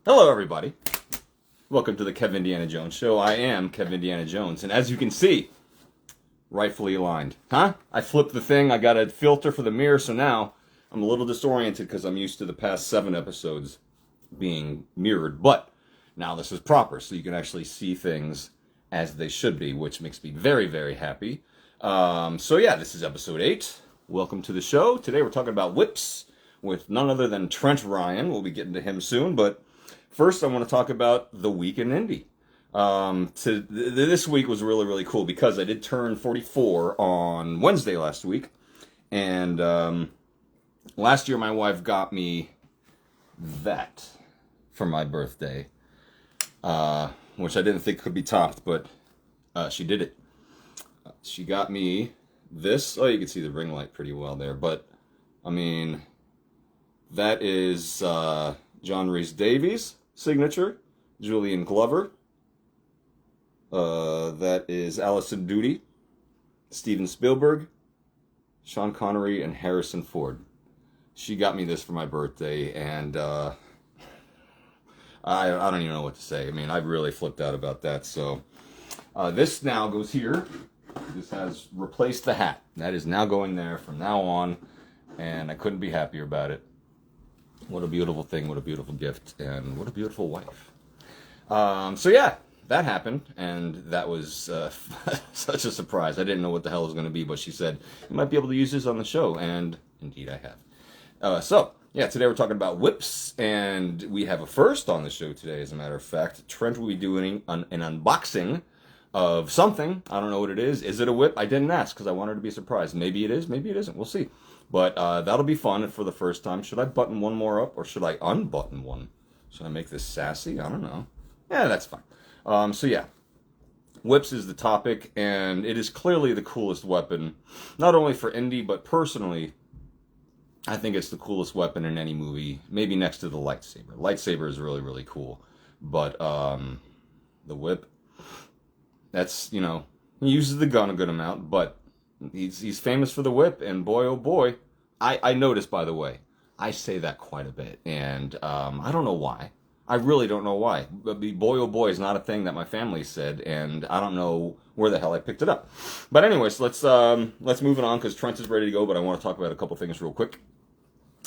Hello, everybody. Welcome to the Kevindiana Jones Show. I am Kevindiana Jones, and as you can see, rightfully aligned. Huh? I flipped the thing. I got a filter for the mirror, so now I'm a little disoriented because I'm used to the past 7 episodes being mirrored. But now this is proper, so you can actually see things as they should be, which makes me very, very happy. This is episode 8. Welcome to the show. Today we're talking about whips with none other than Trent Ryan. We'll be getting to him soon, but first, I want to talk about the week in Indy. This week was really, really cool because I did turn 44 on Wednesday last week. And last year, my wife got me that for my birthday, which I didn't think could be topped, but she did it. She got me this. Oh, you can see the ring light pretty well there. But, I mean, that is John Rhys Davies' signature, Julian Glover. That is Allison Doody, Steven Spielberg, Sean Connery, and Harrison Ford. She got me this for my birthday, and I don't even know what to say. I mean, I've really flipped out about that. So this now goes here. This has replaced the hat. That is now going there from now on, and I couldn't be happier about it. What a beautiful thing, what a beautiful gift, and what a beautiful wife. That happened, and that was such a surprise. I didn't know what the hell it was going to be, but she said, you might be able to use this on the show, and indeed I have. Today we're talking about whips, and we have a first on the show today, as a matter of fact. Trent will be doing an unboxing of something. I don't know what it is. Is it a whip? I didn't ask, because I wanted to be surprised. Maybe it is, maybe it isn't. We'll see. But that'll be fun for the first time. Should I button one more up, or should I unbutton one? Should I make this sassy? I don't know. Yeah, that's fine. Whips is the topic, and it is clearly the coolest weapon, not only for Indy, but personally, I think it's the coolest weapon in any movie, maybe next to the lightsaber. Lightsaber is really, really cool, but the whip, that's, he uses the gun a good amount, but he's famous for the whip, and boy, oh boy, I noticed, by the way, I say that quite a bit, and I don't know why. I really don't know why. But boy, oh boy is not a thing that my family said, and I don't know where the hell I picked it up. But anyways, let's move it on, because Trent is ready to go, but I want to talk about a couple things real quick.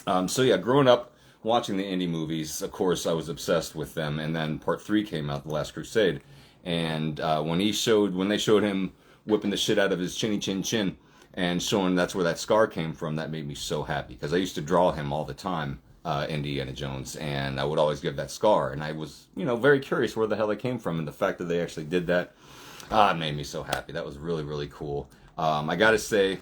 Growing up, watching the Indy movies, of course, I was obsessed with them, and then Part 3 came out, The Last Crusade, and when they showed him whipping the shit out of his chinny chin chin, and showing that's where that scar came from, that made me so happy, because I used to draw him all the time, Indiana Jones, and I would always give that scar, and I was, very curious where the hell it came from, and the fact that they actually did that, it made me so happy. That was really, really cool. I gotta say,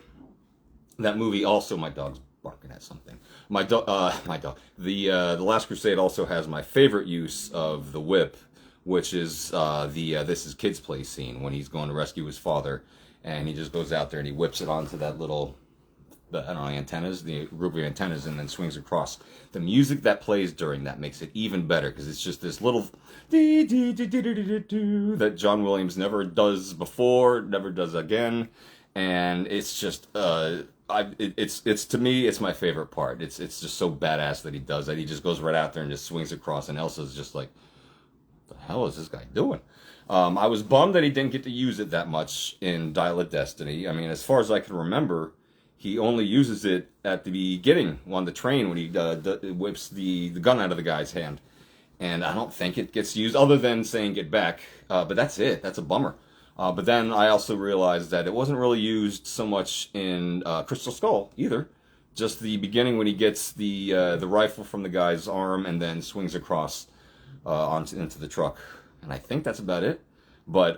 that movie also, my dog's barking at something. My dog, the Last Crusade also has my favorite use of the whip, which is This Is Kid's Play scene, when he's going to rescue his father, and he just goes out there and he whips it onto that little, antennas, the group of antennas, and then swings across. The music that plays during that makes it even better, because it's just this little that John Williams never does before, never does again, and it's just it's to me, it's my favorite part. It's just so badass that he does that. He just goes right out there and just swings across, and Elsa's just like, what the hell is this guy doing? I was bummed that he didn't get to use it that much in Dial of Destiny. I mean, as far as I can remember, he only uses it at the beginning on the train when he whips the gun out of the guy's hand. And I don't think it gets used, other than saying get back. But that's it. That's a bummer. But then I also realized that it wasn't really used so much in Crystal Skull either. Just the beginning when he gets the rifle from the guy's arm and then swings across into the truck. And I think that's about it. But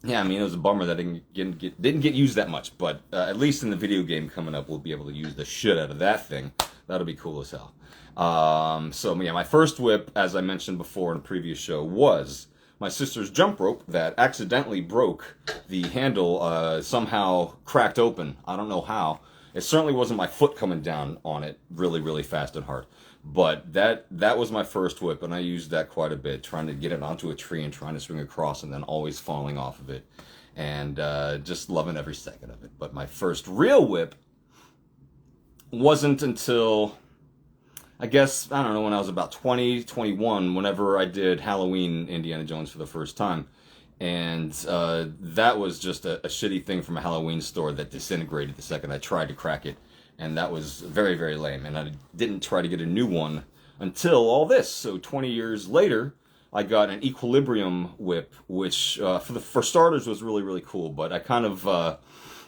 it was a bummer that it didn't get used that much. But at least in the video game coming up, we'll be able to use the shit out of that thing. That'll be cool as hell. My first whip, as I mentioned before in a previous show, was my sister's jump rope that accidentally broke. The handle somehow cracked open. I don't know how. It certainly wasn't my foot coming down on it really, really fast and hard. But that was my first whip, and I used that quite a bit, trying to get it onto a tree and trying to swing across and then always falling off of it. And just loving every second of it. But my first real whip wasn't until I guess, I don't know, when I was about 20, 21, whenever I did Halloween Indiana Jones for the first time. And that was just a shitty thing from a Halloween store that disintegrated the second I tried to crack it. And that was very, very lame. And I didn't try to get a new one until all this. So 20 years later, I got an Equilibrium whip, which for starters was really, really cool. But I kind of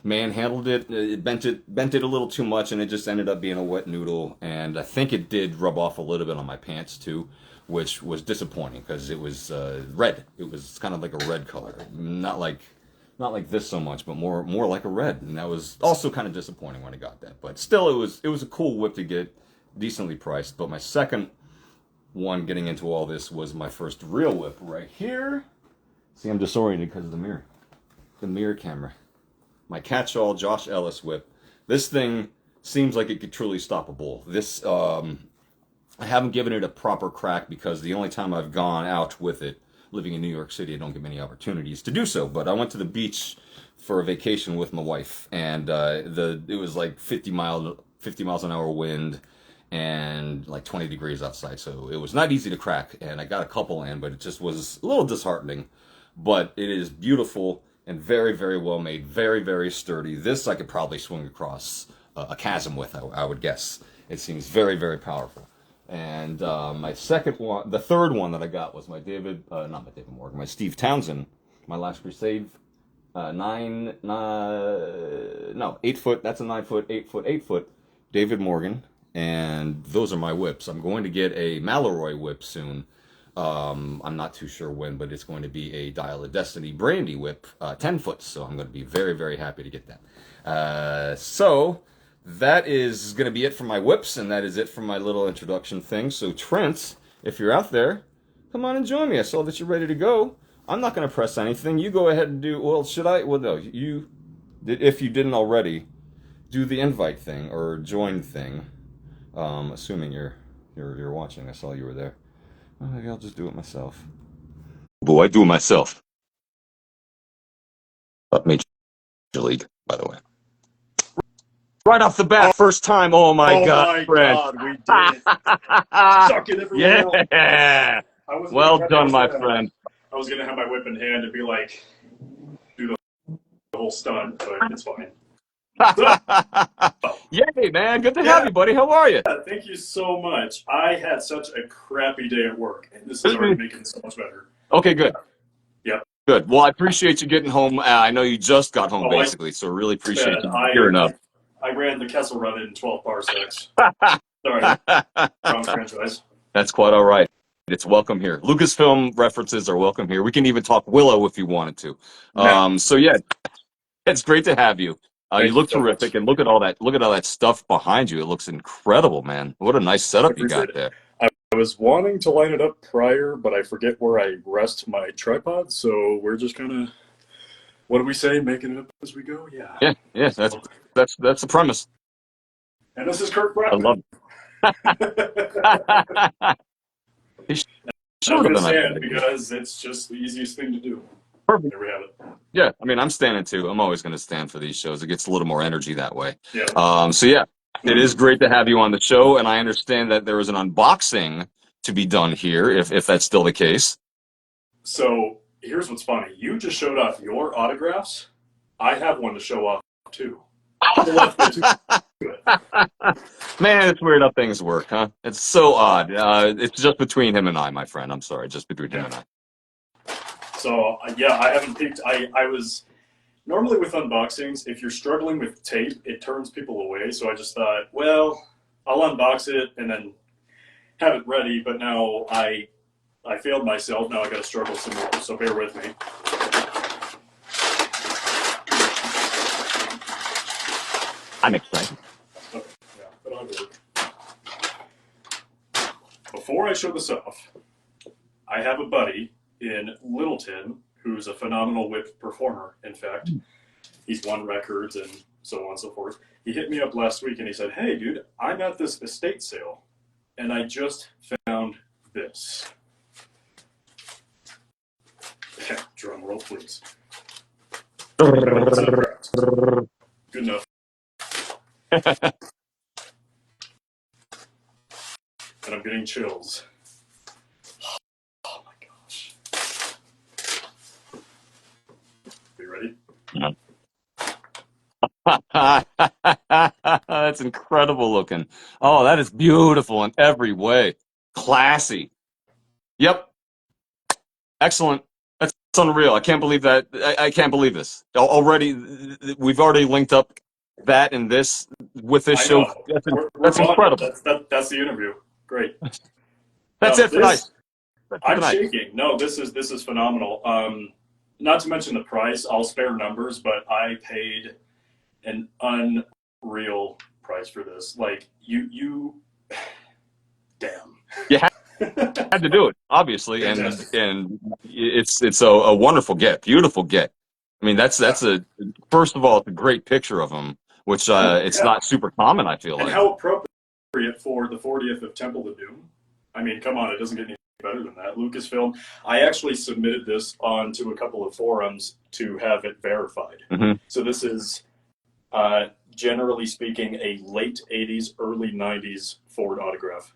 manhandled it. It bent it a little too much, and it just ended up being a wet noodle. And I think it did rub off a little bit on my pants too, which was disappointing because it was red. It was kind of like a red color, not like this so much, but more like a red. And that was also kind of disappointing when I got that. But still, it was a cool whip to get, decently priced. But my second one getting into all this was my first real whip right here. See, I'm disoriented because of the mirror camera. My catch-all Josh Ellis whip. This thing seems like it could truly stop a bull. This, I haven't given it a proper crack because the only time I've gone out with it, living in New York City, I don't get many opportunities to do so. But I went to the beach for a vacation with my wife, and it was like 50 miles an hour wind, and like 20 degrees outside. So it was not easy to crack, and I got a couple in, but it just was a little disheartening. But it is beautiful and very, very well made, very, very sturdy. This I could probably swing across a chasm with, I would guess. It seems very, very powerful. And my second one, the third one that I got was my not my David Morgan, my Steve Townsend, my Last Crusade, 8 foot, that's a 9 foot, 8 foot, 8 foot, David Morgan. And those are my whips. I'm going to get a Mallory whip soon. I'm not too sure when, but it's going to be a Dial of Destiny Brandy whip, 10 foot. So I'm going to be very, very happy to get that. So that is going to be it for my whips, and that is it for my little introduction thing. So Trent, if you're out there, come on and join me. I saw that you're ready to go. I'm not going to press anything. You go ahead and do, well, should I? Well, no, if you didn't already, do the invite thing or join thing. Assuming you're watching. I saw you were there. Well, maybe I'll just do it myself. Boy, I do it myself. Major League, by the way. Right off the bat, first time. Oh my God, friend. God, we did it. Suck it, everyone. Yeah. Well done, my friend. I was gonna have my whip in hand and be like, do the whole stunt, but it's fine. Yay, man. Good to have you, buddy. How are you? Thank you so much. I had such a crappy day at work, and this is already making it so much better. Okay, good. Yep. Good. Well, I appreciate you getting home. I know you just got home, basically, so really appreciate you gearing up. I ran the Kessel Run in 12 parsecs. Sorry. Wrong franchise. That's quite all right. It's welcome here. Lucasfilm references are welcome here. We can even talk Willow if you wanted to. So yeah, it's great to have you. You look terrific, and look at all that stuff behind you. It looks incredible, man. What a nice setup you got there. I was wanting to line it up prior, but I forget where I rest my tripod, so we're just kind of, what do we say, making it up as we go? Yeah. Yeah. That's the premise. And this is Kirk Bradman. I love it. I'm going to stand because it's just the easiest thing to do. Perfect. There we have it. Yeah, I mean, I'm standing too. I'm always going to stand for these shows. It gets a little more energy that way. Yeah. So yeah, it is great to have you on the show, and I understand that there is an unboxing to be done here, if that's still the case. So here's what's funny. You just showed off your autographs. I have one to show off too. Man, it's weird how things work, huh? It's so odd. It's just between him and I, my friend. I'm sorry, just between him and I. So, yeah, I haven't peeked. I was, normally with unboxings, if you're struggling with tape, it turns people away. So I just thought, well, I'll unbox it and then have it ready. But now I failed myself. Now I got to struggle some more. So bear with me. I'm excited. Okay, yeah, but I'll work. Before I show this off, I have a buddy in Littleton who's a phenomenal whip performer. In fact, he's won records and so on and so forth. He hit me up last week and he said, "Hey, dude, I'm at this estate sale and I just found this." Drum roll, please. Good enough. getting chills. Oh my gosh. Are you ready? That's incredible looking. Oh, that is beautiful in every way. Classy. Yep. Excellent. That's unreal. I can't believe that. I can't believe this. Already, we've already linked up that and this with this I show. know. We're That's bonded. incredible. That's the interview. Great. That's No, it for tonight. this That's for I'm tonight. shaking. No, this is phenomenal. Not to mention the price. I'll spare numbers, but I paid an unreal price for this. Like damn. You had to do it, obviously, and Fantastic. it's a wonderful get, beautiful get. I mean, that's Yeah. a first of all, it's a great picture of him, which Oh, it's yeah. not super common. I feel And like. how appropriate for the 40th of Temple of Doom. I mean, come on, it doesn't get any better than that. Lucasfilm. I actually submitted this onto a couple of forums to have it verified. Mm-hmm. So this is, generally speaking, a late 80s, early 90s Ford autograph.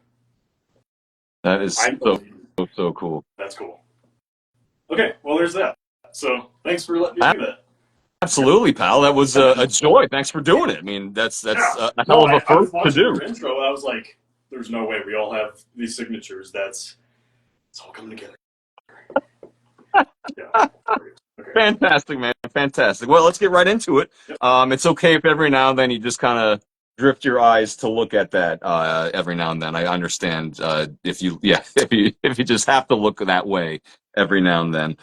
That is I believe so cool. that's cool. Okay, well, there's that. So thanks for letting me do that. Absolutely, pal. That was a joy. Thanks for doing it. I mean, that's Yeah. a No, hell of a I was first to watching do. your intro. I was like, there's no way we all have these signatures. It's all coming together. Yeah. Okay. Fantastic, man. Fantastic. Well, let's get right into it. Yep. It's okay if every now and then you just kind of drift your eyes to look at that every now and then. I understand if you if you just have to look that way every now and then.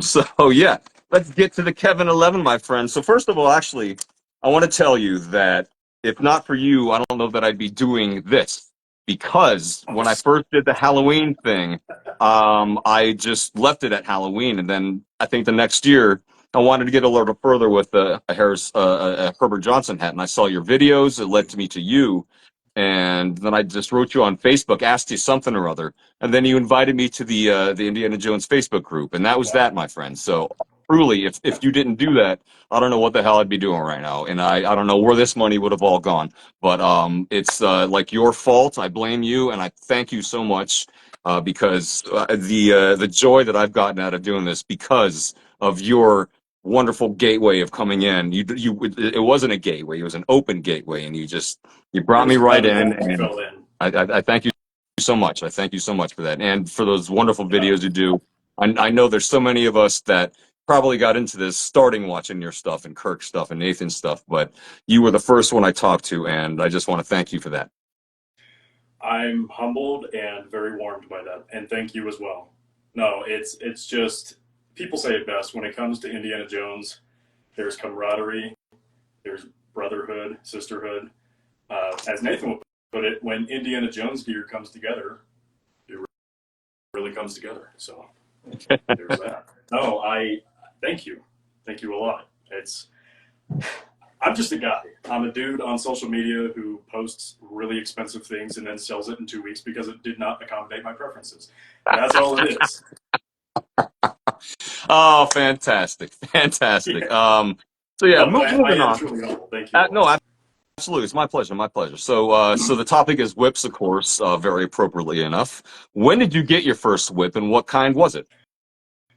So yeah, let's get to the Kevin 11, my friend. So first of all, actually, I want to tell you that if not for you, I don't know that I'd be doing this because when I first did the Halloween thing, I just left it at Halloween, and then I think the next year I wanted to get a little further with a Herbert Johnson hat, and I saw your videos. It led to me to you, and then I just wrote you on Facebook, asked you something or other, and then you invited me to the Indiana Jones Facebook group, and that was Wow. that, my friend. So truly, if you didn't do that, I don't know what the hell I'd be doing right now, and I don't know where this money would have all gone. But it's like your fault. I blame you, and I thank you so much because the joy that I've gotten out of doing this because of your wonderful gateway of coming in. It wasn't a gateway; it was an open gateway, and you It brought me was a right rabbit hole in, we and fell in. I thank you so much. I thank you so much for that, and for those wonderful videos you do. I know there's so many of us that probably got into this starting watching your stuff and Kirk's stuff and Nathan's stuff, but you were the first one I talked to, and I just want to thank you for that. I'm humbled and very warmed by that, and thank you as well. No, it's just people say it best when it comes to Indiana Jones. There's camaraderie, there's brotherhood, sisterhood. As Nathan would put it, when Indiana Jones gear comes together, it really comes together. So there's that. No, I thank you a lot. I'm just a guy. I'm a dude on social media who posts really expensive things and then sells it in 2 weeks because it did not accommodate my preferences. That's all it is. Oh, fantastic, fantastic. Yeah. So yeah, No, but I moving am on. truly humble. Thank you No, all. absolutely, it's my pleasure, my pleasure. So the topic is whips, of course, very appropriately enough. When did you get your first whip, and what kind was it?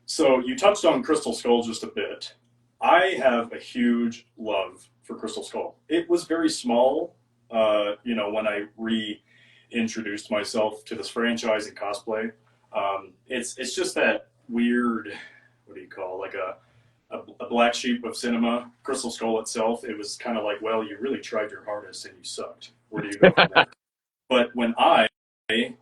So you touched on Crystal Skull just a bit. I have a huge love for Crystal Skull. It was very small, when I reintroduced myself to this franchise and cosplay. It's just that weird, what do you call, like a black sheep of cinema. Crystal Skull itself, it was kind of like, well, you really tried your hardest and you sucked. Where do you go from there? But when I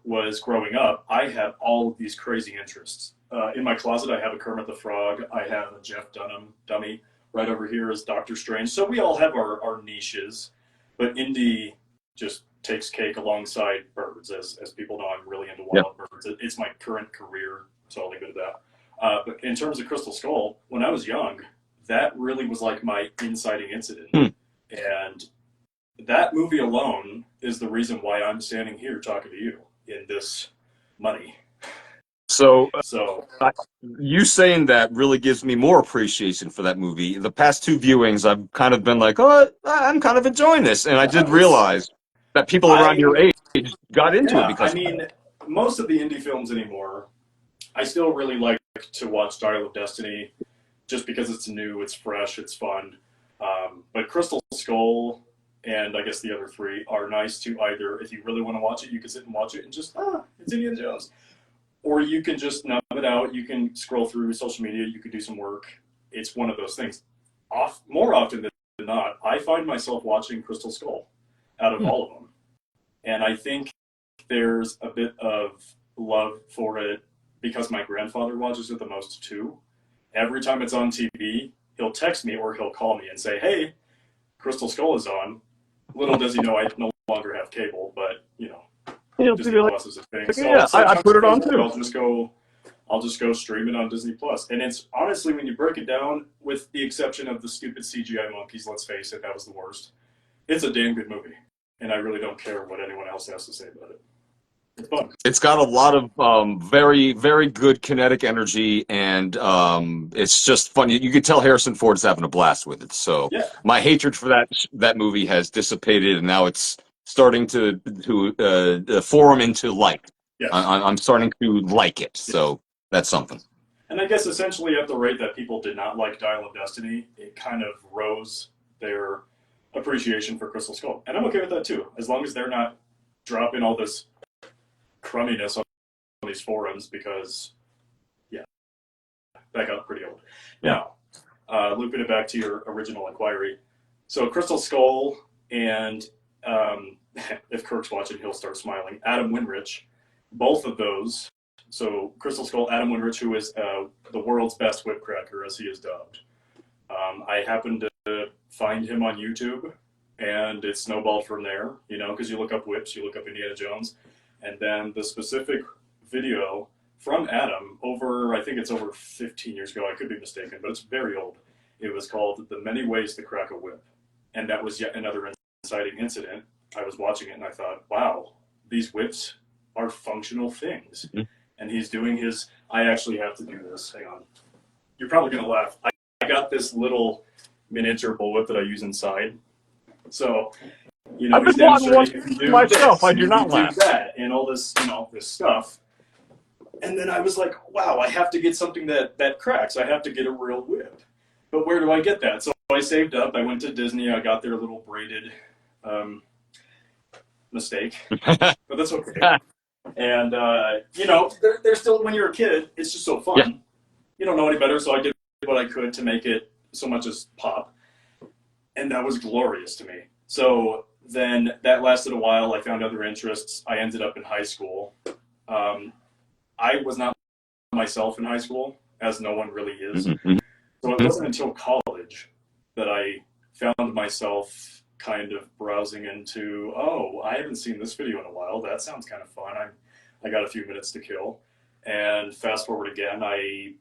was growing up, I had all of these crazy interests. In my closet, I have a Kermit the Frog. I have a Jeff Dunham dummy. Right over here is Doctor Strange. So we all have our niches, but Indy just takes cake alongside birds. As people know, I'm really into Yep. wild birds. It's my current career, so I'll leave it at that. But in terms of Crystal Skull, when I was young, that really was like my inciting incident. Hmm. And that movie alone is the reason why I'm standing here talking to you in this money. So So you saying that really gives me more appreciation for that movie. The past two viewings, I've kind of been like, oh, I'm kind of enjoying this, and I did realize that people around your I age just got into it Yeah, I because mean, most of the indie films anymore, I still really like to watch Dial of Destiny just because it's new, it's fresh, it's fun. But Crystal Skull and I guess the other three are nice to either, if you really want to watch it, you can sit and watch it and just, it's Indiana Jones. Or you can just numb it out. You can scroll through social media. You can do some work. It's one of those things. More often than not, I find myself watching Crystal Skull out of all of them. And I think there's a bit of love for it because my grandfather watches it the most too. Every time it's on TV, he'll text me or he'll call me and say, hey, Crystal Skull is on. Little does he know I no longer have cable, but, Disney Plus is a thing. So yeah, I sometimes put it on too. I'll just go stream it on Disney Plus. And it's honestly, when you break it down, with the exception of the stupid CGI monkeys, let's face it, that was the worst. It's a damn good movie. And I really don't care what anyone else has to say about it. It's fun. It's got a lot of very, very good kinetic energy, and it's just fun. You can tell Harrison Ford's having a blast with it. So Yeah. my hatred for that movie has dissipated, and now it's starting to form into like. Yes. I'm starting to like it. So that's something. And I guess essentially at the rate that people did not like Dial of Destiny, it kind of rose their appreciation for Crystal Skull. And I'm okay with that too, as long as they're not dropping all this crumminess on these forums, because that got pretty old. Now, looping it back to your original inquiry. So Crystal Skull and if Kirk's watching, he'll start smiling. Adam Winrich, both of those. So Crystal Skull, Adam Winrich, who is the world's best whip cracker, as he is dubbed. I happened to find him on YouTube, and it snowballed from there, because you look up whips, you look up Indiana Jones, and then the specific video from Adam I think it's over 15 years ago, I could be mistaken, but it's very old. It was called The Many Ways to Crack a Whip. And that was yet another inciting incident. I was watching it and I thought, wow, these whips are functional things. Mm-hmm. And he's doing I actually have to do this. Hang on. You're probably going to laugh. I got this little miniature bullwhip that I use inside. So, I've been wanting one myself. I do not laugh. That and all this, this stuff. And then I was like, wow, I have to get something that cracks. I have to get a real whip. But where do I get that? So I saved up. I went to Disney. I got their little braided mistake. But that's okay. And, they're still, when you're a kid, it's just so fun. Yeah. You don't know any better, so I did what I could to make it so much as pop. And that was glorious to me. So then that lasted a while. I found other interests. I ended up in high school. I was not myself in high school, as no one really is. Mm-hmm. So it wasn't until college that I found myself kind of browsing into, I haven't seen this video in a while. That sounds kind of fun. I got a few minutes to kill. And fast forward again, I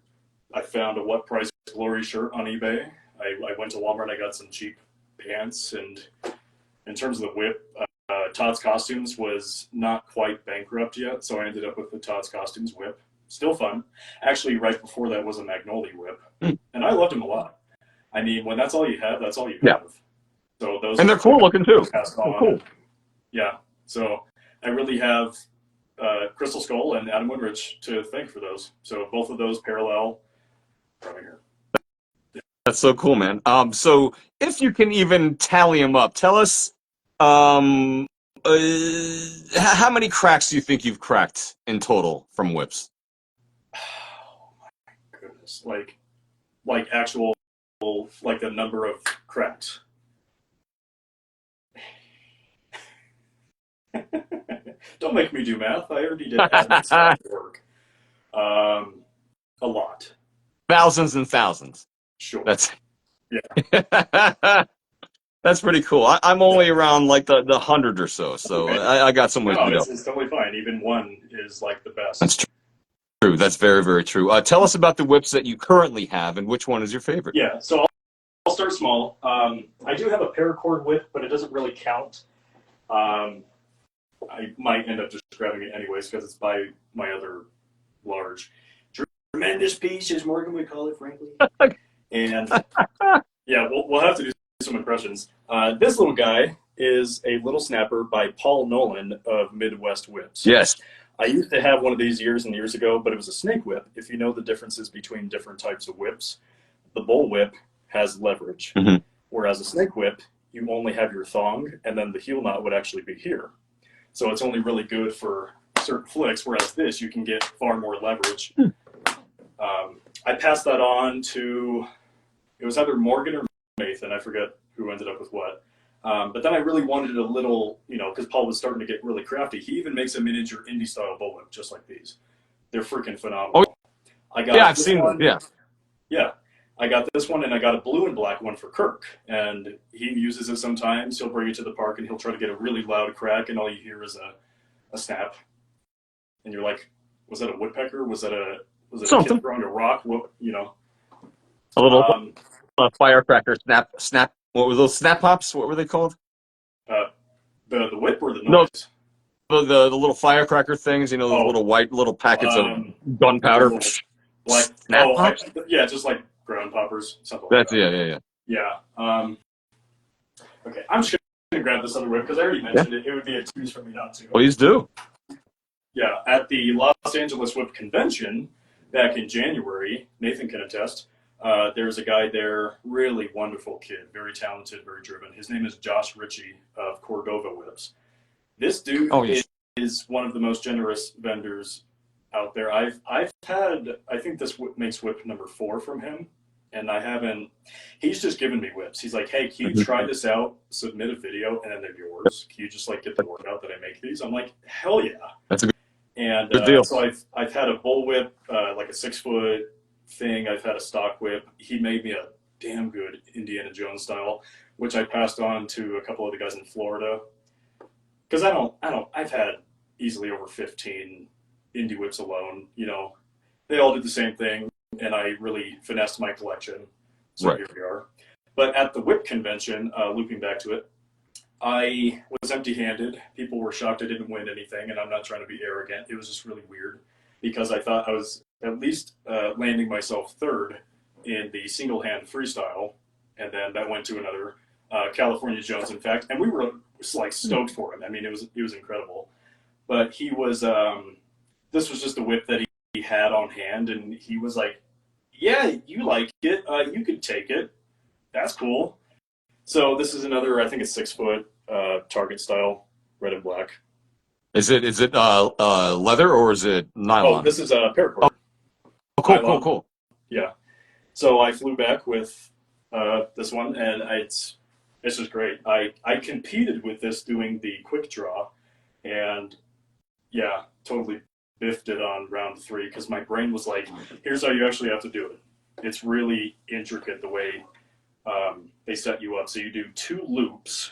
found a What Price Glory shirt on eBay. I went to Walmart. I got some cheap pants. And in terms of the whip, Todd's Costumes was not quite bankrupt yet, so I ended up with the Todd's Costumes whip. Still fun. Actually, right before that was a Magnolia whip, and I loved them a lot. I mean, when that's all you have, that's all you have. So those, and they're cool looking too. Cool. Yeah. So I really have Crystal Skull and Adam Winrich to thank for those. So both of those parallel right here. That's so cool, man. So if you can even tally them up, tell us. How many cracks do you think you've cracked in total from whips? Oh my goodness! Like actual, like the number of cracks. Don't make me do math. I already did that work. A lot. Thousands and thousands. Sure. Yeah. That's pretty cool. I'm only around like the 100 or so, okay. I got some ways to go. It's totally fine. Even one is like the best. That's true. That's very, very true. Tell us about the whips that you currently have, and which one is your favorite? Yeah, so I'll start small. I do have a paracord whip, but it doesn't really count. I might end up just grabbing it anyways because it's by my other large, tremendous piece, as Morgan would call it, frankly. And yeah, we'll have to do some impressions. This little guy is a little snapper by Paul Nolan of Midwest Whips. Yes. I used to have one of these years and years ago, but it was a snake whip. If you know the differences between different types of whips, the bull whip has leverage, Mm-hmm. whereas a snake whip, you only have your thong, and then the heel knot would actually be here. So it's only really good for certain flicks, whereas this, you can get far more leverage. I passed that on to, it was either Morgan or Nathan, I forget who ended up with what. But then I really wanted a little, because Paul was starting to get really crafty. He even makes a miniature indie style bullwhip just like these. They're freaking phenomenal. I've seen them. Yeah. Yeah. I got this one, and I got a blue and black one for Kirk. And he uses it sometimes. He'll bring it to the park, and he'll try to get a really loud crack, and all you hear is a snap. And you're like, was that a woodpecker? Was that a kid throwing a rock? What, A little firecracker snap. What were those snap pops? What were they called? The whip or the noise? No, the little firecracker things. Those little white little packets of gunpowder. Snap pops? Yeah, just like ground poppers, something like that. Yeah. Yeah. Okay, I'm just going to grab this other whip because I already mentioned it. It would be an excuse for me not to. Please do. Yeah, at the Los Angeles Whip Convention back in January, Nathan can attest, there's a guy there, really wonderful kid, very talented, very driven. His name is Josh Ritchie of Cordova Whips. This dude is one of the most generous vendors out there. I've had, I think this makes whip number 4 from him, and I haven't, he's just given me whips. He's like, hey, can you try this out, submit a video, and then they're yours. Can you just get the word out that I make these? I'm like, hell yeah. That's a good deal. So I've had a bull whip, like a 6-foot thing. I've had a stock whip. He made me a damn good Indiana Jones style, which I passed on to a couple of the guys in Florida. Because I've had easily over 15 indie whips alone. They all did the same thing, and I really finessed my collection. So Here we are. But at the whip convention, looping back to it, I was empty-handed. People were shocked I didn't win anything, and I'm not trying to be arrogant. It was just really weird because I thought I was at least landing myself third in the single-hand freestyle, and then that went to another California Jones, in fact, and we were stoked for him. I mean, it was incredible. But he was this was just a whip that he had on hand, and he was like, "Yeah, you like it? You could take it. That's cool." So this is another, I think it's 6-foot target style, red and black. Is it leather or is it nylon? Oh, this is a paracord. Oh, cool. Yeah. So I flew back with this one, and it's just great. I competed with this doing the quick draw, and yeah, totally biffed it on round 3 because my brain was like, here's how you actually have to do it. It's really intricate the way they set you up. So you do 2 loops.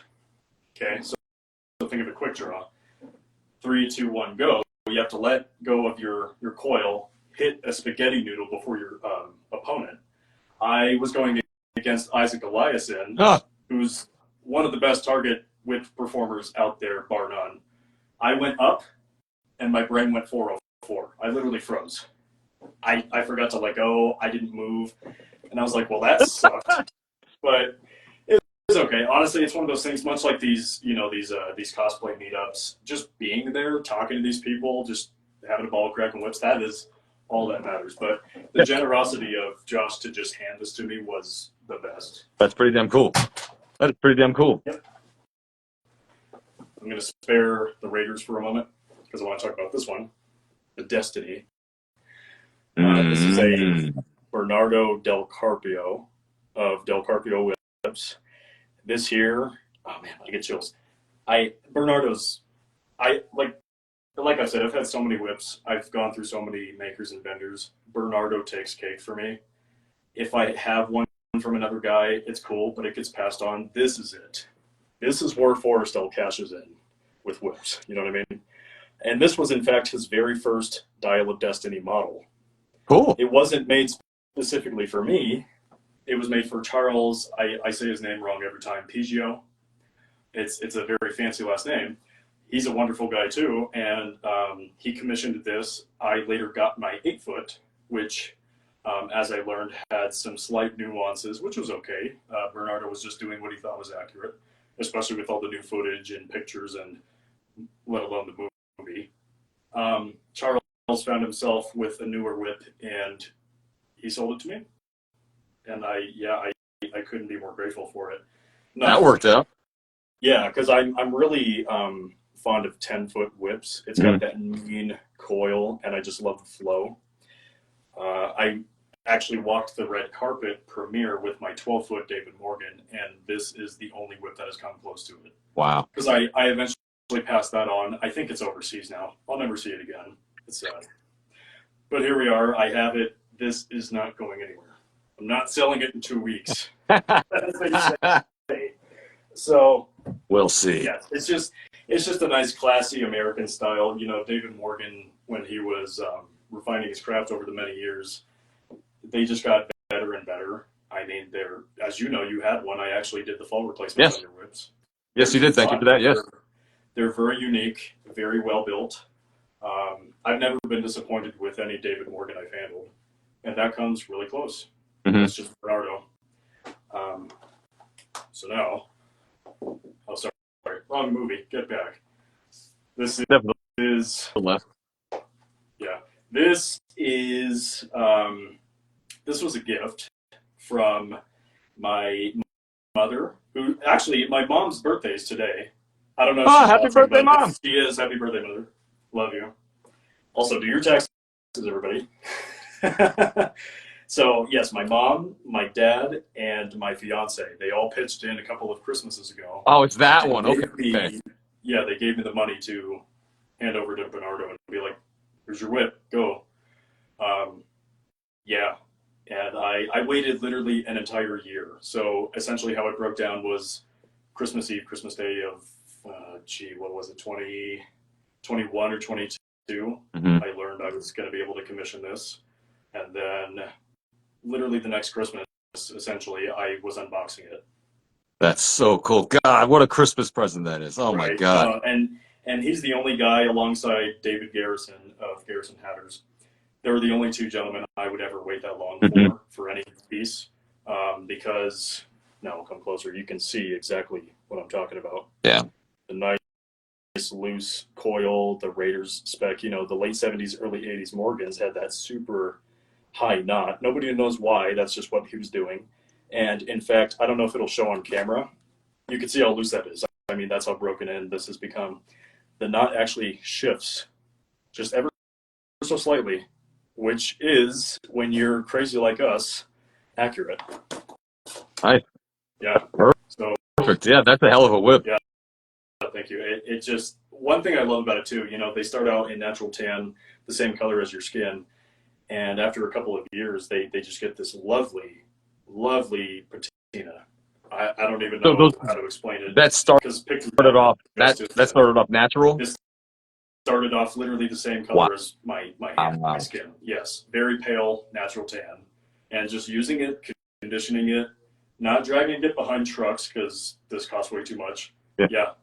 Okay, so think of a quick draw. 3, 2, 1, go. You have to let go of your coil, hit a spaghetti noodle before your opponent. I was going against Isaac Eliason, who's one of the best target whip performers out there, bar none. I went up, and my brain went 404. I literally froze. I forgot to let go. I didn't move. And I was like, well, that sucked. But it's okay. Honestly, it's one of those things, much like these cosplay meetups, just being there, talking to these people, just having a ball of crack and whips, that is all that matters. But the generosity of Josh to just hand this to me was the best. That's pretty damn cool. That is pretty damn cool. Yep. I'm going to spare the Raiders for a moment because I want to talk about this one, the Destiny. This is a Bernardo Del Carpio of Del Carpio Whips. This here, oh man, I get chills. Bernardo's, like I said, I've had so many whips. I've gone through so many makers and vendors. Bernardo takes cake for me. If I have one from another guy, it's cool, but it gets passed on. This is it. This is where Forrestal cashes in with whips. You know what I mean? And this was, in fact, his very first Dial of Destiny model. Cool. It wasn't made specifically for me. It was made for Charles. I say his name wrong every time. Piggio. It's a very fancy last name. He's a wonderful guy too, and he commissioned this. I later got my 8-foot, which, as I learned, had some slight nuances, which was okay. Bernardo was just doing what he thought was accurate. especially with all the new footage and pictures and let alone the movie. Charles found himself with a newer whip, and he sold it to me. And I couldn't be more grateful for it. That worked out. Yeah, because I'm really fond of 10-foot whips. It's got that mean coil, and I just love the flow. I actually walked the red carpet premiere with my 12-foot David Morgan, and this is the only whip that has come close to it. Wow. Because I eventually passed that on. I think it's overseas now. I'll never see it again. It's sad. But here we are. I have it. This is not going anywhere. I'm not selling it in 2 weeks. As they say. So we'll see. Yeah, it's just a nice, classy American style. You know, David Morgan, when he was refining his craft over the many years, they just got better and better. I mean, as you know, you had one. I actually did the fall replacements on your whips. Yes, you did. Thank you for that. Yes. They're very unique, very well built. I've never been disappointed with any David Morgan I've handled, and that comes really close. It's just Bernardo. So now, oh, sorry, wrong movie. Get back. This is yeah. This is this was a gift from my mother, who actually my mom's birthday is today. I don't know. Oh, happy birthday, Mom! She is. Happy birthday, Mother. Love you. Also, do your taxes, everybody. So, yes, my mom, my dad, and my fiance, they all pitched in a couple of Christmases ago. Oh, it's that one. Okay. Yeah, they gave me the money to hand over to Bernardo and be like, here's your whip, go. Yeah, and I waited literally an entire year. So, essentially how it broke down was Christmas Eve, Christmas Day of, what was it, 2021 or 22? I learned I was going to be able to commission this. And then literally the next Christmas, essentially, I was unboxing it. That's so cool. God, what a Christmas present that is. Oh, my God. And he's the only guy alongside David Garrison of Garrison Hatters. They were the only two gentlemen I would ever wait that long for any piece. Because, now come closer, you can see exactly what I'm talking about. Yeah. The nice loose coil, the Raiders spec, you know, the late 70s, early 80s Morgans had that super high knot. Nobody knows why. That's just what he was doing. And in fact, I don't know if it'll show on camera. You can see how loose that is. I mean, that's how broken in this has become. The knot actually shifts just ever so slightly, which is, when you're crazy like us, accurate. Nice. Yeah. So perfect. Yeah, that's a hell of a whip. Yeah. Thank you. It just, one thing I love about it too, you know, they start out in natural tan, the same color as your skin. And after a couple of years, they just get this lovely, lovely patina. I don't even know how to explain it. That started off natural? It started off literally the same color as my hand, my skin. Yes. Very pale, natural tan. And just using it, conditioning it, not dragging it behind trucks because this costs way too much. Yeah,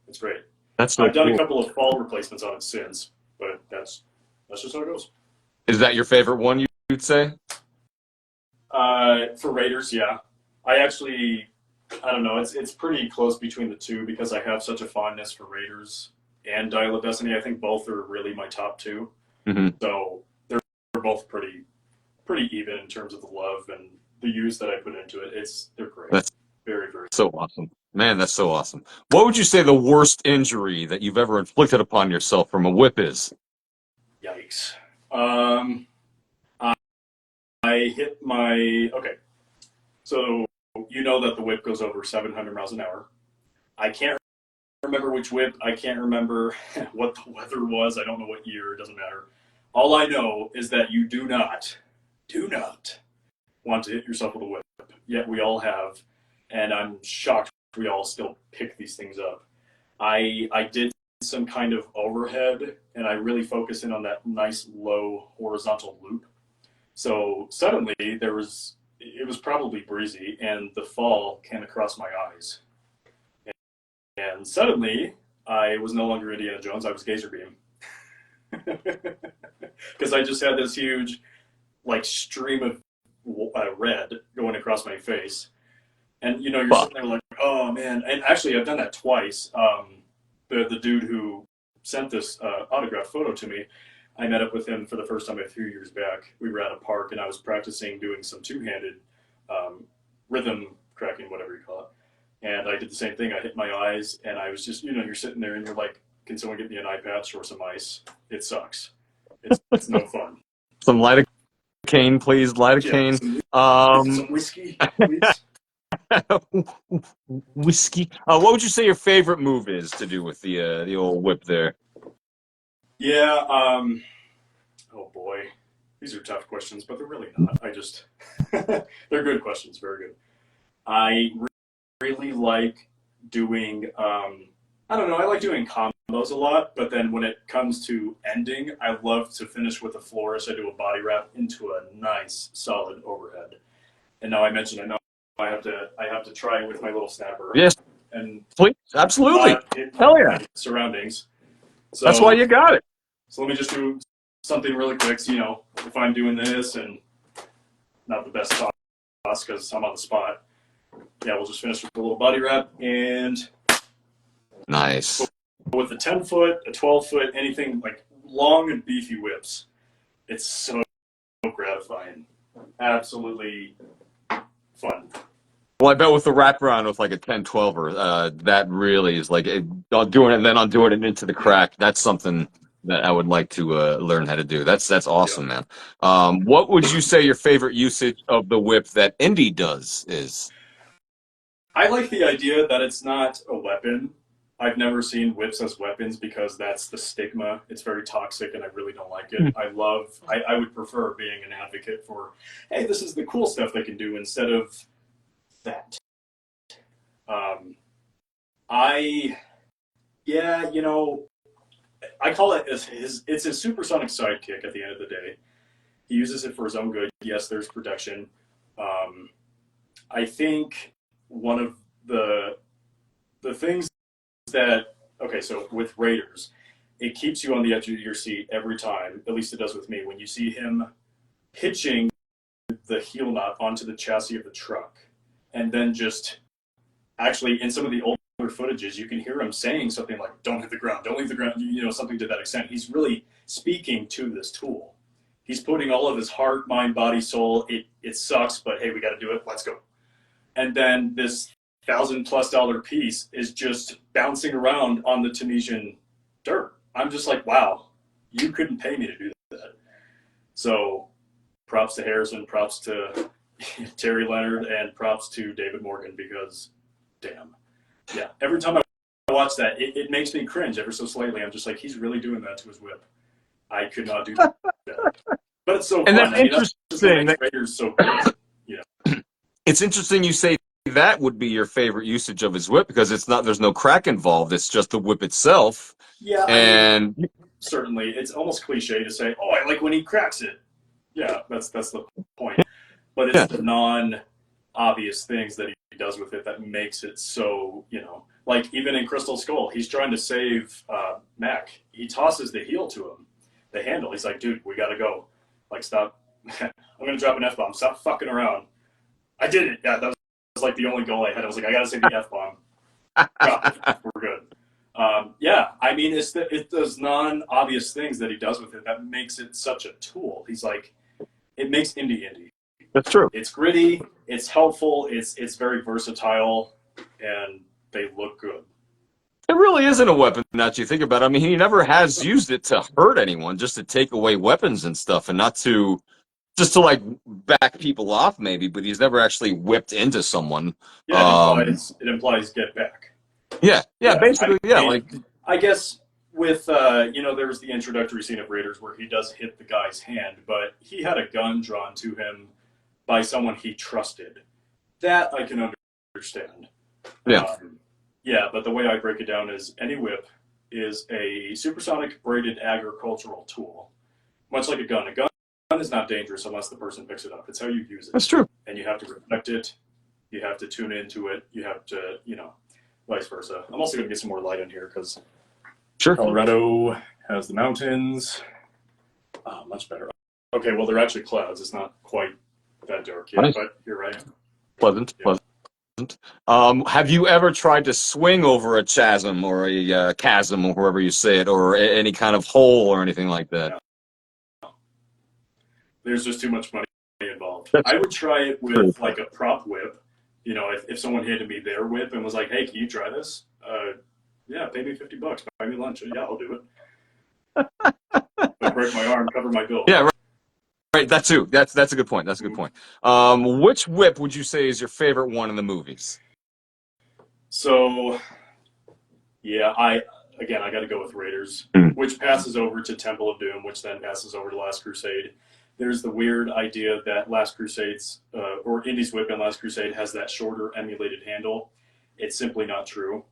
it's great. I've done a couple of fall replacements on it since, but that's just how it goes. Is that your favorite one, you'd say? For Raiders, yeah. I don't know. It's pretty close between the two because I have such a fondness for Raiders and Dial of Destiny. I think both are really my top two. So they're both pretty even in terms of the love and the use that I put into it. They're great. That's very, very so awesome. Man, that's so awesome. What would you say the worst injury that you've ever inflicted upon yourself from a whip is? Yikes. I hit my... Okay. So you know that the whip goes over 700 miles an hour. I can't remember which whip. I can't remember what the weather was. I don't know what year. It doesn't matter. All I know is that you do not want to hit yourself with a whip. Yet we all have. And I'm shocked we all still pick these things up. I did some kind of overhead, and I really focused in on that nice low horizontal loop. So suddenly it was probably breezy, and the fall came across my eyes. And suddenly I was no longer Indiana Jones, I was Gazer Beam. Because I just had this huge stream of red going across my face. And, you know, you're sitting there like, Oh man, and actually I've done that twice. The dude who sent this autograph photo to me, I met up with him for the first time a few years back. We were at a park and I was practicing doing some two-handed um, rhythm cracking, whatever you call it. And I did the same thing. I hit my eyes and I was just, you're sitting there and you're like, can someone get me an eye patch or some ice? It sucks. It's no fun. Some lidocaine, please. Yeah, Lidocaine. some whiskey, please. Whiskey. What would you say your favorite move is to do with the old whip there? Yeah. Oh boy, these are tough questions, but they're really not. They're good questions. Very good. I really like doing. I don't know. I like doing combos a lot, but then when it comes to ending, I love to finish with a flourish. I do a body wrap into a nice solid overhead. And now I mentioned, I know I have to try with my little snapper. Yes, And please. Absolutely. not hit Hell yeah. my surroundings. That's why you got it. So let me just do something really quick. So, if I'm doing this and not the best toss because I'm on the spot, yeah, we'll just finish with a little body wrap and Nice. with a 10-foot, a 12-foot, anything like long and beefy whips. It's so gratifying. Absolutely fun. Well, I bet with the wraparound with like a 10-12er, that really is like on doing it and then on doing it into the crack. That's something that I would like to learn how to do. That's awesome, Yeah. man. What would you say your favorite usage of the whip that Indy does is? I like the idea that it's not a weapon. I've never seen whips as weapons because that's the stigma. It's very toxic and I really don't like it. I would prefer being an advocate for, hey, this is the cool stuff they can do instead of that. Um, yeah, I call it it's his supersonic sidekick at the end of the day. He uses it for his own good. Yes, there's protection. Um, I think one of the things that okay, so with Raiders, it keeps you on the edge of your seat every time. At least it does with me. When you see him hitching the heel nut onto the chassis of the truck, and then just actually in some of the older footages, you can hear him saying something like, "Don't hit the ground, don't leave the ground," something to that extent. He's really speaking to this tool. He's putting all of his heart, mind, body, soul. It sucks, but hey, we got to do it. Let's go. And then this $1,000+ piece is just bouncing around on the Tunisian dirt. I'm just like, wow, you couldn't pay me to do that. So props to Harrison, props to Terry Leonard, and props to David Morgan because, damn. Yeah, every time I watch that, it makes me cringe ever so slightly. I'm just like, he's really doing that to his whip. I could not do that. But it's so And fun. that's That's just what interesting. makes Raiders so good. It's interesting you say that would be your favorite usage of his whip because there's no crack involved. It's just the whip itself. Yeah, I mean, And certainly, it's almost cliche to say, "Oh, I like when he cracks it." Yeah, that's the point. But it's yeah, the non-obvious things that he does with it that makes it so, like even in Crystal Skull, he's trying to save Mac. He tosses the heel to him, the handle. He's like, "Dude, we gotta go. Like, stop. I'm gonna drop an F-bomb. Stop fucking around." I did it. Yeah, that was like the only goal I had. I was like, I gotta say the F-bomb. We're good. Yeah, I mean, it's those non-obvious things that he does with it that makes it such a tool. He's like, it makes indie. that's true. It's gritty, it's helpful, it's very versatile, and they look good. It really isn't a weapon now that you think about it. I mean, he never has used it to hurt anyone, just to take away weapons and stuff, and not to just to like back people off maybe, but he's never actually whipped into someone. Yeah, it implies get back. Yeah, Yeah, basically, yeah, like I guess with there was the introductory scene of Raiders where he does hit the guy's hand, but he had a gun drawn to him by someone he trusted. That I can understand. yeah, Yeah, but the way I break it down is any whip is a supersonic braided agricultural tool, much like a gun. A gun is not dangerous unless the person picks it up. It's how you use it, that's true. and you have to respect it. You have to tune into it. You have to, vice versa. I'm also going to get some more light in here because Sure. Colorado has the mountains. Oh, much better. Okay, well, they're actually clouds. It's not quite that dark yet, Nice. but you're right. Pleasant. Yeah. Have you ever tried to swing over a chasm or a chasm or however you say it, or any kind of hole or anything like that? No, there's just too much money involved. That's I would try it true. with like a prop whip. You know, if someone handed me their whip and was like, "Hey, can you try this?" Yeah, pay me $50, buy me lunch. Yeah, I'll do it. Don't break my arm, cover my bill. Yeah, right. Right. That too. That's a good point. That's a good point. Which whip would you say is your favorite one in the movies? So yeah, I got to go with Raiders, Mm. which passes over to Temple of Doom, which then passes over to Last Crusade. There's the weird idea that Last Crusade's or Indy's whip in Last Crusade has that shorter emulated handle. It's simply not true.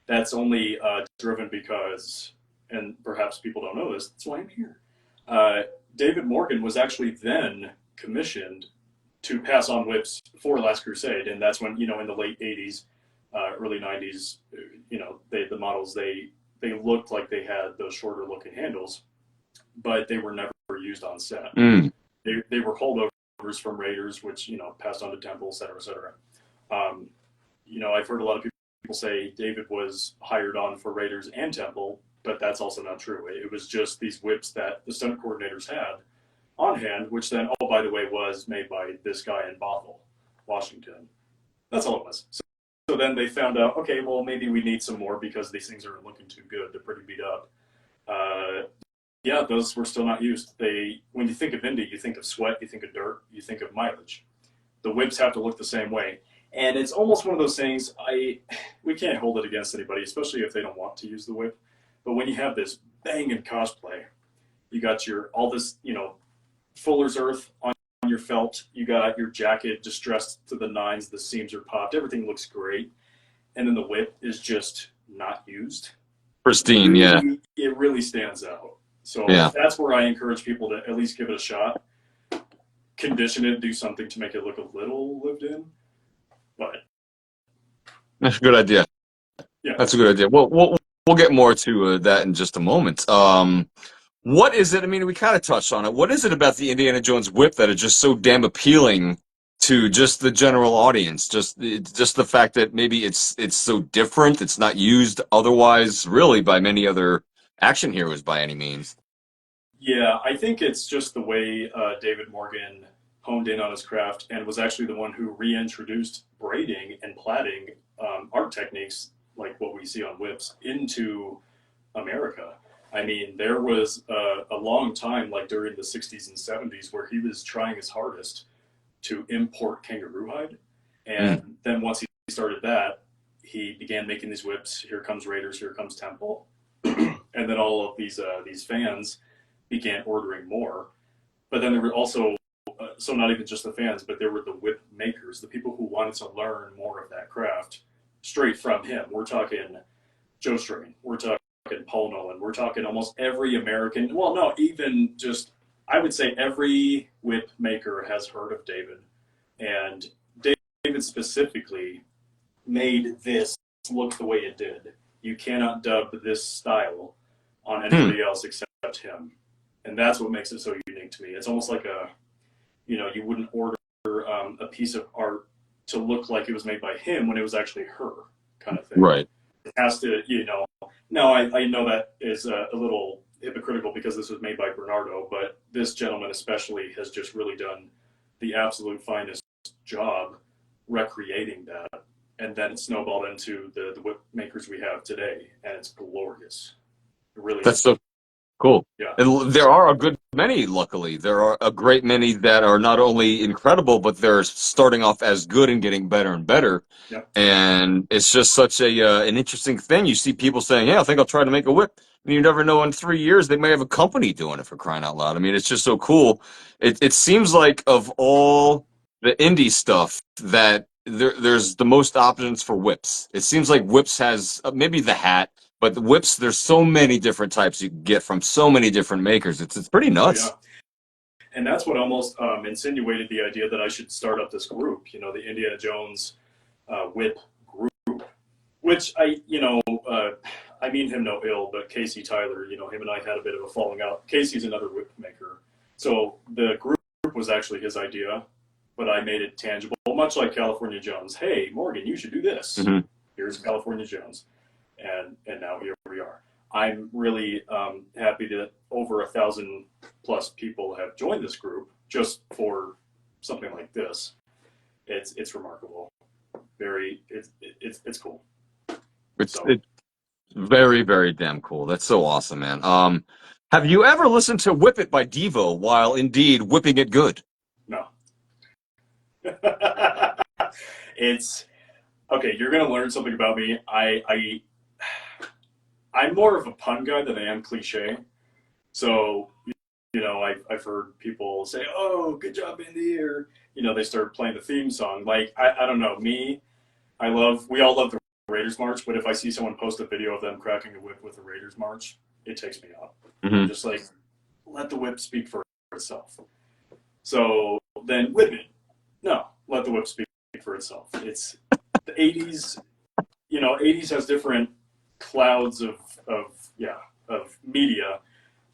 That's only driven because, and perhaps people don't know this. That's why I'm here. Uh, David Morgan was actually then commissioned to pass on whips for Last Crusade, and that's when, in the late '80s, early '90s, the models they looked like they had those shorter looking handles, but they were never used on set. Mm. They were holdovers from Raiders, which passed on to Temple, et cetera, et cetera. Um, I've heard a lot of people say David was hired on for Raiders and Temple, but that's also not true. It was just these whips that the stunt coordinators had on hand, which then, oh, by the way, was made by this guy in Bothell, Washington. That's all it was. So then they found out, okay, well, maybe we need some more because these things aren't looking too good. They're pretty beat up. Yeah, those were still not used. When you think of Indy, you think of sweat, you think of dirt, you think of mileage. The whips have to look the same way. And it's almost one of those things, we can't hold it against anybody, especially if they don't want to use the whip. But when you have this banging cosplay, you got all this, Fuller's Earth on your felt, you got your jacket distressed to the nines, the seams are popped, everything looks great. And then the whip is just not used. Pristine, yeah. It really stands out. So Yeah. that's where I encourage people to at least give it a shot. Condition it, do something to make it look a little lived in. But That's a good idea. yeah. That's a good idea. We'll get more to that in just a moment. What is it? I mean, we kind of touched on it. What is it about the Indiana Jones whip that is just so damn appealing to just the general audience? Just the fact that maybe it's so different. It's not used otherwise, really, by many other action heroes by any means. Yeah, I think it's just the way David Morgan honed in on his craft and was actually the one who reintroduced braiding and plaiting art techniques like what we see on whips into America. I mean, there was a long time, like during the 60s and 70s, where he was trying his hardest to import kangaroo hide. And then once he started that, he began making these whips. Here comes Raiders, here comes Temple. And then all of these fans began ordering more. But then there were also, so not even just the fans, but there were the whip makers, the people who wanted to learn more of that craft straight from him. We're talking Joe Strain. We're talking Paul Nolan. We're talking almost every American. Well, no, even just, I would say every whip maker has heard of David. And David specifically made this look the way it did. You cannot dub this style on anybody else except him. And that's what makes it so unique to me. It's almost like you wouldn't order a piece of art to look like it was made by him when it was actually her kind of thing. Right. It has to, now I know that is a little hypocritical because this was made by Bernardo, but this gentleman especially has just really done the absolute finest job recreating that. And then it snowballed into the whip makers we have today, and it's glorious. It really That's is. so cool. Yeah. And there are a good many, luckily. There are a great many that are not only incredible, but they're starting off as good and getting better and better. Yep. And it's just such an interesting thing. You see people saying, "Yeah, I think I'll try to make a whip." And you never know, in 3 years, they may have a company doing it, for crying out loud. I mean, it's just so cool. It seems like of all the indie stuff that there's the most options for whips. It seems like whips has maybe the hat, but the whips, there's so many different types you can get from so many different makers. It's pretty nuts. Oh, yeah. And that's what almost insinuated the idea that I should start up this group, the Indiana Jones whip group, which I mean him no ill, but Casey Tyler, him and I had a bit of a falling out. Casey's another whip maker. So the group was actually his idea. but I made it tangible, much like California Jones. Hey, Morgan, you should do this. Mm-hmm. Here's California Jones, and now here we are. I'm really happy that over 1,000 plus people have joined this group just for something like this. It's remarkable. It's cool. It's very, very damn cool. That's so awesome, man. Have you ever listened to "Whip It" by Devo while indeed whipping it good? No. It's okay. You're gonna learn something about me. I'm more of a pun guy than I am cliche. So, I've heard people say, "Oh, good job, Indy," or they start playing the theme song. Like, I don't know, me. We all love the Raiders March, but if I see someone post a video of them cracking a whip with the Raiders March, it takes me out. Mm-hmm. I'm just like, let the whip speak for itself. So then whip it. No, let the whip speak for itself. It's the 80s. 80s has different clouds of media.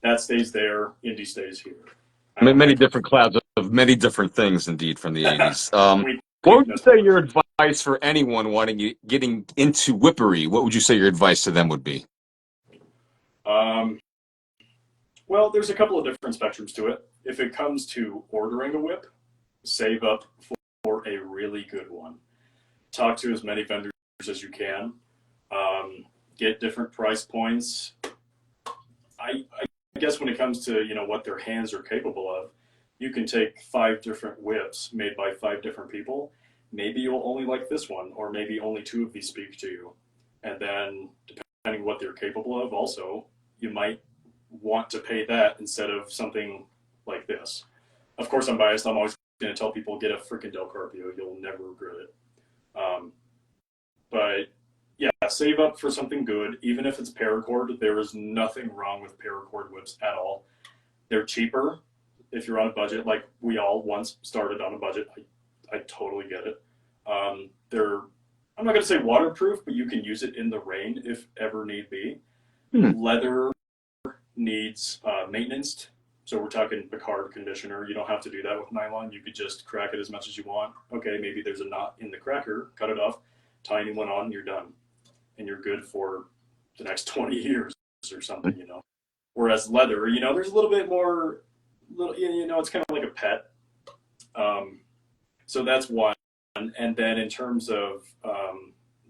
That stays there. Indie stays here. Many different clouds of many different things, indeed, from the 80s. What would you say your advice for anyone getting into whippery? What would you say your advice to them would be? Well, there's a couple of different spectrums to it. If it comes to ordering a whip, save up for a really good one. Talk to as many vendors as you can. Get different price points. I guess when it comes to what their hands are capable of, you can take 5 different whips made by 5 different people. Maybe you'll only like this one, or maybe only 2 of these speak to you. And then, depending what they're capable of, also, you might want to pay that instead of something like this. Of course, I'm biased. I'm always going to tell people, get a freaking Del Carpio. You'll never regret it. But yeah, save up for something good. Even if it's paracord, there is nothing wrong with paracord whips at all. They're cheaper if you're on a budget. Like we all once started on a budget. I totally get it. I'm not going to say waterproof, but you can use it in the rain if ever need be. Leather needs maintenance. So we're talking Picard conditioner. You don't have to do that with nylon. You could just crack it as much as you want. Okay, maybe there's a knot in the cracker. Cut it off, tie a new one on, and you're done. And you're good for the next 20 years or something, Whereas leather, there's a little bit more, it's kind of like a pet. So that's one. And then in terms of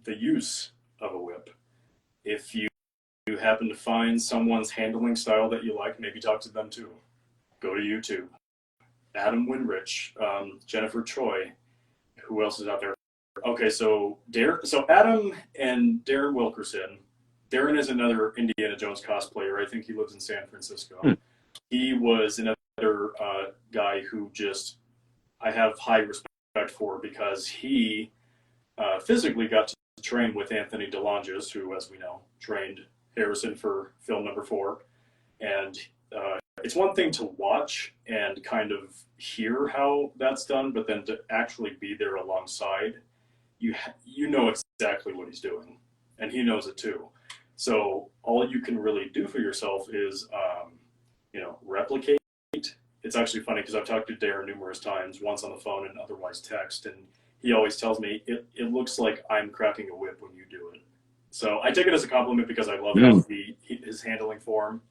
the use of a whip, if you happen to find someone's handling style that you like, maybe talk to them too. Go to YouTube. Adam Winrich, Jennifer Choi, who else is out there? Okay, so Adam and Darren Wilkerson. Darren is another Indiana Jones cosplayer. I think he lives in San Francisco. He was another guy who I have high respect for because he physically got to train with Anthony DeLonges, who, as we know, trained Harrison for film number 4. And it's one thing to watch and kind of hear how that's done, but then to actually be there alongside, you know exactly what he's doing, and he knows it too. So all you can really do for yourself is, replicate. It's actually funny because I've talked to Darren numerous times, once on the phone and otherwise text, and he always tells me it looks like I'm cracking a whip when you do it. So I take it as a compliment because I love how his handling form.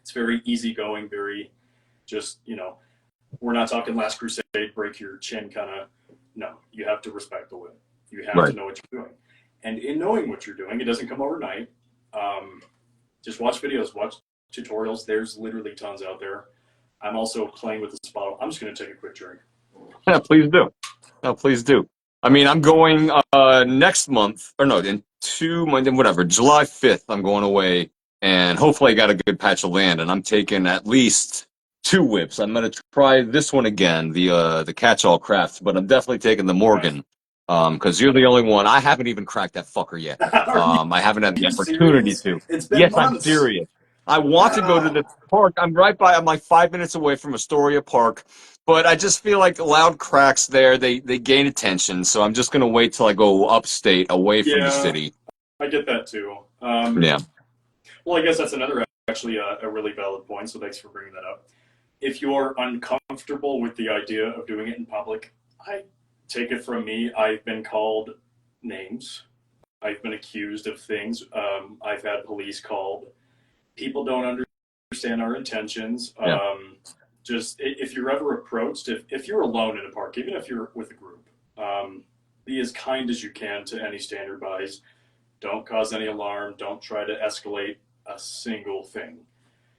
It's very easygoing, very just, we're not talking Last Crusade, break your chin kind of. No, you have to respect the whip. You have to know what you're doing. And in knowing what you're doing, it doesn't come overnight. Just watch videos, watch tutorials. There's literally tons out there. I'm also playing with this bottle. I'm just going to take a quick drink. Yeah, please do. No, please do. I mean, I'm going next month, or no, in 2 months, whatever, July 5th, I'm going away, and hopefully I got a good patch of land, and I'm taking at least 2 whips. I'm going to try this one again, the Catch-All Crafts, but I'm definitely taking the Morgan, because you're the only one. I haven't even cracked that fucker yet. I haven't had the opportunity to. It's been Yes, months. I'm serious. I want to go to the park. I'm like 5 minutes away from Astoria Park, but I just feel like loud cracks there, they gain attention, so I'm just going to wait till I go upstate, away from the city. I get that too. Yeah. Well, I guess that's actually a really valid point, so thanks for bringing that up. If you're uncomfortable with the idea of doing it in public, I take it from me. I've been called names. I've been accused of things. I've had police called. People don't understand our intentions. Yeah. Just if you're ever approached, if you're alone in a park, even if you're with a group, be as kind as you can to any standby. Don't cause any alarm. Don't try to escalate a single thing.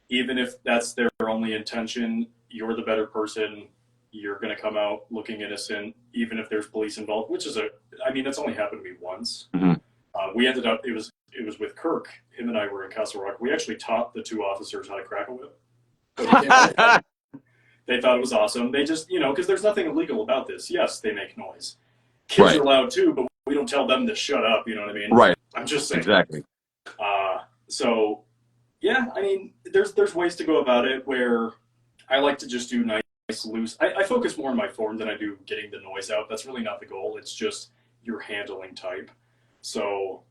Even if that's their only intention, you're the better person. You're going to come out looking innocent, even if there's police involved, which is that's only happened to me once. Mm-hmm. We ended up, it was with Kirk. Him and I were in Castle Rock. We actually taught the two officers how to crack a whip. They thought it was awesome. They just, because there's nothing illegal about this. Yes, they make noise. Kids are loud too, but we don't tell them to shut up. You know what I mean? Right. I'm just saying. Exactly. So, yeah, there's ways to go about it where I like to just do nice, loose. I focus more on my form than I do getting the noise out. That's really not the goal. It's just your handling type. So,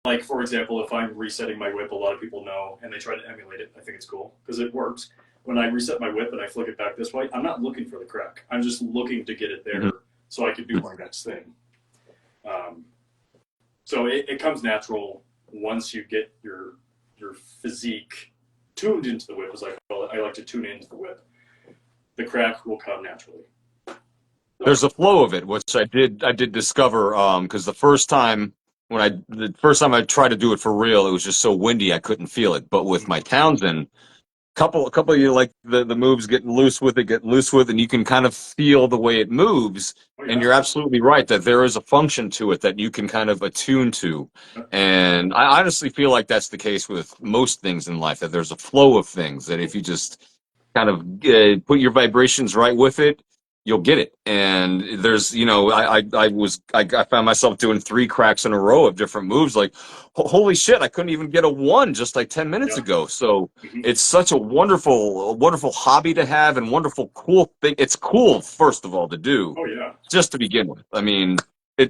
like, for example, if I'm resetting my whip, a lot of people know, and they try to emulate it. I think it's cool because it works. When I reset my whip and I flick it back this way, I'm not looking for the crack. I'm just looking to get it there so I can do my next thing. So it comes natural once you get your physique tuned into the whip, as I call it. I like to tune into the whip. The crack will come naturally. There's a flow of it, which I did discover because the first time I tried to do it for real, it was just so windy I couldn't feel it. But with my Townsend, couple of you like the moves get loose with it, and you can kind of feel the way it moves. Oh, yeah. And you're absolutely right that there is a function to it that you can kind of attune to. And I honestly feel like that's the case with most things in life, that there's a flow of things that if you just kind of put your vibrations right with it, you'll get it. And there's, I found myself doing 3 cracks in a row of different moves. Like, holy shit, I couldn't even get a 1 just like 10 minutes ago. So it's such a wonderful hobby to have and wonderful, cool thing. It's cool, first of all, to do. Oh yeah. Just to begin with. I mean,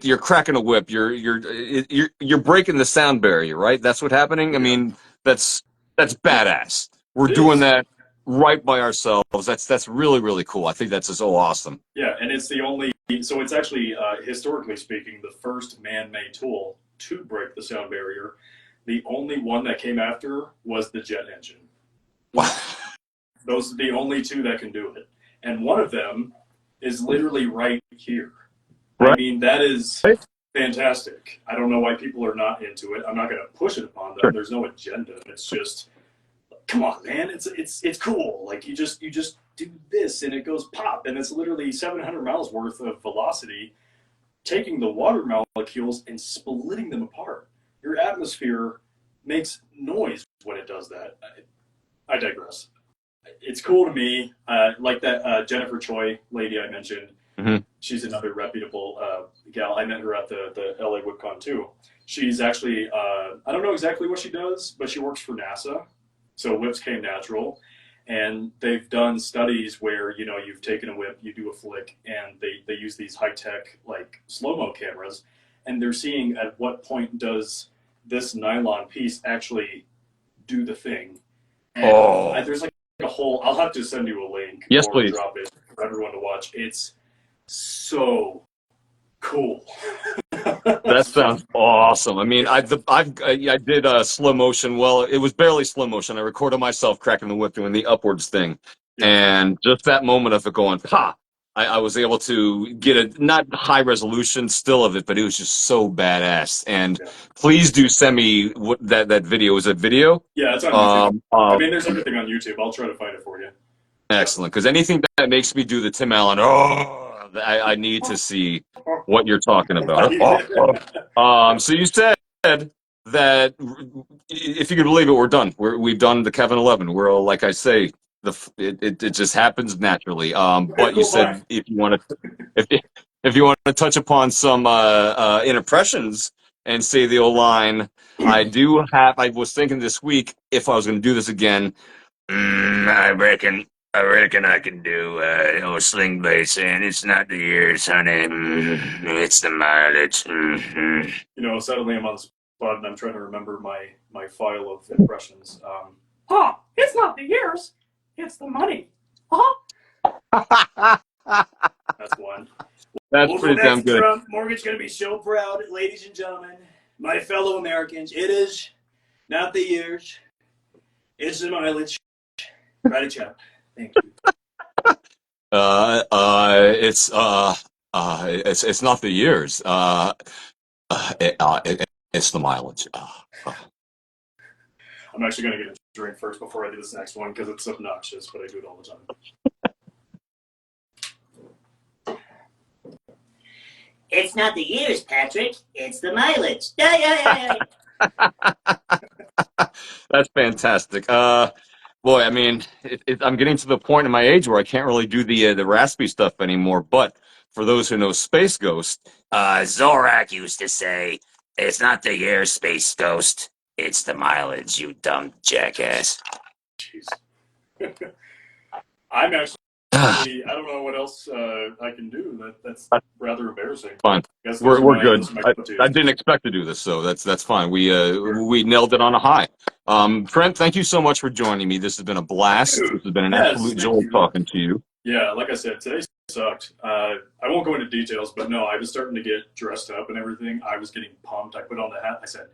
you're cracking a whip. You're breaking the sound barrier, right? That's what's happening. I mean, that's badass. We're doing that right by ourselves. That's really, really cool. I think that's just so awesome. Yeah, and it's it's actually, historically speaking, the first man-made tool to break the sound barrier. The only one that came after was the jet engine. Wow. Those are the only 2 that can do it. And one of them is literally right here. Right. I mean, that is fantastic. I don't know why people are not into it. I'm not going to push it upon them. Sure. There's no agenda. It's just, come on, man. It's cool. Like, you just do this and it goes pop, and it's literally 700 miles worth of velocity, taking the water molecules and splitting them apart. Your atmosphere makes noise when it does that. I digress. It's cool to me. Like that Jennifer Choi lady I mentioned. Mm-hmm. She's another reputable gal. I met her at the LA WhipCon too. She's actually, I don't know exactly what she does, but she works for NASA. So whips came natural. And they've done studies where, you've taken a whip, you do a flick, and they use these high-tech, like, slow-mo cameras, and they're seeing at what point does this nylon piece actually do the thing. And there's like a whole, I'll have to send you a link. Yes, or please. Drop it for everyone to watch. It's so cool. That sounds awesome. I mean, I did slow motion. Well, it was barely slow motion. I recorded myself cracking the whip doing the upwards thing, and just that moment of it going, ha! I was able to get a not high resolution still of it, but it was just so badass. And please do send me that video. Is it video? Yeah, it's on YouTube. There's everything on YouTube. I'll try to find it for you. Excellent, because anything that makes me do the Tim Allen, I need to see what you're talking about. So you said that, if you can believe it, we're done. We've done the Kevin 11. We're all, like I say, it just happens naturally. But you said if you want to touch upon some impressions and say the old line, I was thinking this week if I was going to do this again. I reckon I can do sling blade saying it's not the years, honey. It's the mileage. Suddenly I'm on the spot and I'm trying to remember my file of impressions. It's not the years, it's the money. That's one. That's We'll go pretty back damn to good. Trump. Morgan's going to be so proud, ladies and gentlemen, my fellow Americans. It is not the years, it's the mileage. Write it down. Thank you. It's not the years. It's the mileage. I'm actually going to get a drink first before I do this next one because it's obnoxious, but I do it all the time. It's not the years, Patrick. It's the mileage. Yeah. That's fantastic. Boy, I mean, I'm getting to the point in my age where I can't really do the raspy stuff anymore. But for those who know Space Ghost, Zorak used to say, "It's not the year, Space Ghost. It's the mileage, you dumb jackass." Jeez. I'm actually. I don't know what else I can do. That's rather embarrassing. Fine. I guess We're good. those are my I didn't expect to do this, so that's fine. We nailed it on a high. Trent, thank you so much for joining me. This has been a blast. This has been an absolute joy talking to you. Yeah, like I said, today sucked. I won't go into details, but no, I was starting to get dressed up and everything. I was getting pumped. I put on the hat. I said,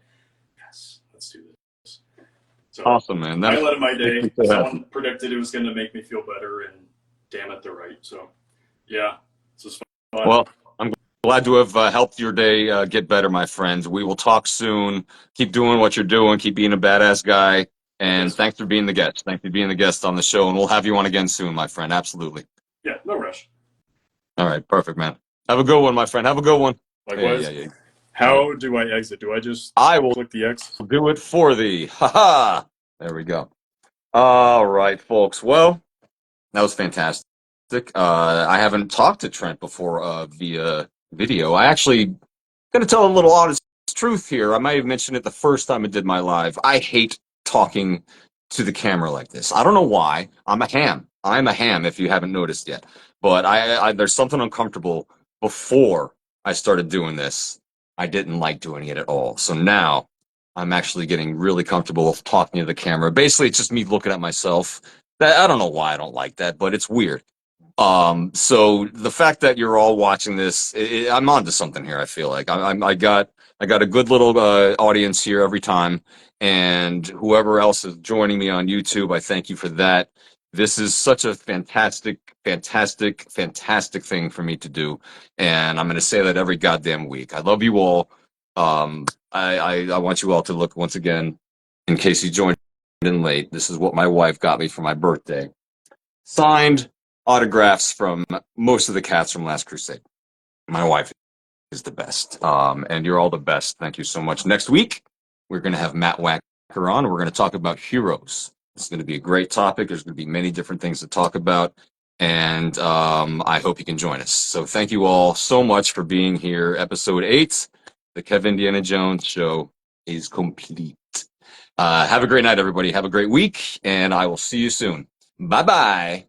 "Yes, let's do this." So awesome, man. highlight of my day. Someone predicted it was going to make me feel better, and damn it, they're right. So, yeah, this was fun. Well, I'm glad to have helped your day get better, my friends. We will talk soon. Keep doing what you're doing. Keep being a badass guy. And thanks for being the guest. Thanks for being the guest on the show. And we'll have you on again soon, my friend. Absolutely. Yeah, no rush. All right, perfect, man. Have a good one, my friend. Have a good one. Likewise. Yeah. How do I exit? Do I just click the X? Do it for thee. Ha-ha. There we go. All right, folks. Well, that was fantastic. I haven't talked to Trent before via video. I actually going to tell a little honest truth here. I might have mentioned it the first time I did my live. I hate talking to the camera like this. I don't know why. I'm a ham. I'm a ham if you haven't noticed yet. But there's something uncomfortable before I started doing this. I didn't like doing it at all. So now I'm actually getting really comfortable talking to the camera. Basically, it's just me looking at myself. I don't know why I don't like that, but it's weird. So the fact that you're all watching this, I'm onto something here. I feel like I got a good little audience here every time, and whoever else is joining me on YouTube, I thank you for that. This is such a fantastic thing for me to do, and I'm going to say that every goddamn week. I love you all. I want you all to look once again, in case you joined in late. This is what my wife got me for my birthday. Signed autographs from most of the cats from Last Crusade. My wife is the best. And you're all the best. Thank you so much. Next week, we're going to have Matt Wacker on. We're going to talk about heroes. It's going to be a great topic. There's going to be many different things to talk about. And I hope you can join us. So thank you all so much for being here. Episode 8, the Kevindiana Jones Show is complete. Have a great night, everybody. Have a great week. And I will see you soon. Bye-bye.